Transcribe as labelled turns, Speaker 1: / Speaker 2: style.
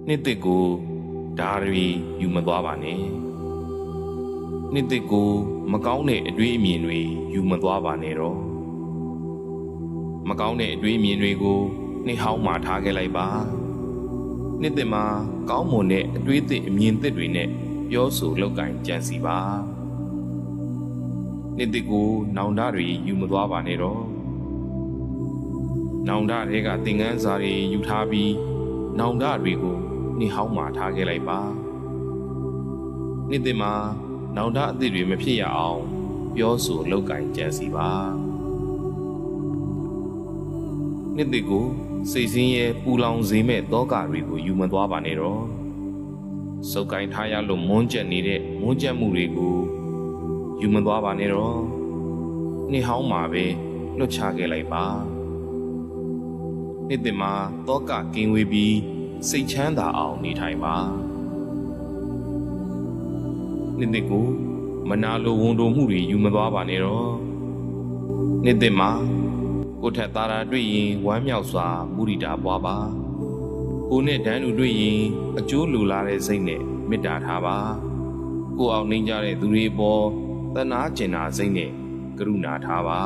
Speaker 1: နှစ်သက်ကိုဒါတွေယူမသွားပါနဲ့နှစ်သက်ကိုမကောင်းတဲ့အတွေးအမြင်တွေယူမသွားပါနဲ့တော့မကောင်းတဲ့အတွေးအမြင်တွေကိုနှစ်ဟောင်းမှာထားခဲ့လိုက်ပါနှစ်သက်မှာကောင်းမွန်တဲ့အတွေးသစ်အမြင်သစ်တွေနဲ့ပြောဆိုလောက်ကင်ကြံစီပါနှစ်သက်ကိုနောင်တတွေယူမသွားပါနဲ့တော့နောင်တတွေကသင်ခန်းစာတွေယူထားပြီးနောင်တတွေကိုနှစ်ဟောင်းမှာထားခဲ့လိုက်ပါနှစ်သက်မှာနောင်တအသစ်တွေမဖြစ်ရအောင်ပြောဆိုလောက်ကင်ကြံစီပါနှစ်သက်ကိုစိတ်ဆင်းရဲပူလောင်စေမဲ့တောကတွေကိုယူမသွားပါနဲ့တော့စုပ်ကိုင်ထားရလို့မွန်းကျက်နေတဲ့မွန်းကျက်မှုတွေကိုယူမသွားပါနဲ့တော့နှစ်ဟောင်းမှာပဲလွတ်ချခဲ့လိုက်ပါနှစ်သက်မှာတောကကင်းဝေးပြီးစိတ်ချမ်းသာအောင်နေထိုင်ပါနှစ်သက်ကိုမနာလိုဝန်တိုမှုတွေယူမသွားပါနဲ့တော့နှစ်သက်မှာကိုထက်သားတာတွေ့ရင်ဝမ်းမြောက်စွာမုဒိတာပွားပါကိုနဲ့တန်းတူတွေ့ရင်အကျိုးလိုလားတဲ့စိတ်နဲ့မေတ္တာထားပါကိုအောင်နှိမ့်ကြတဲ့သူတွေပေါ်သနာကျင်နာစိတ်နဲ့ကရုဏာထားပါ